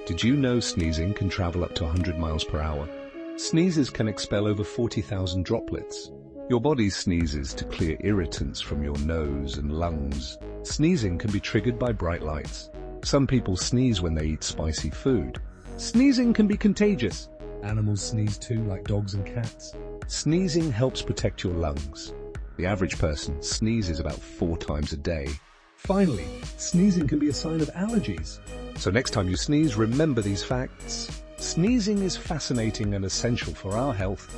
Did you know sneezing can travel up to 100 miles per hour? Sneezes can expel over 40,000 droplets. Your body sneezes to clear irritants from your nose and lungs. Sneezing can be triggered by bright lights. Some people sneeze when they eat spicy food. Sneezing can be contagious. Animals sneeze too, like dogs and cats. Sneezing helps protect your lungs. The average person sneezes about 4 times a day. Finally, sneezing can be a sign of allergies. So next time you sneeze, remember these facts. Sneezing is fascinating and essential for our health.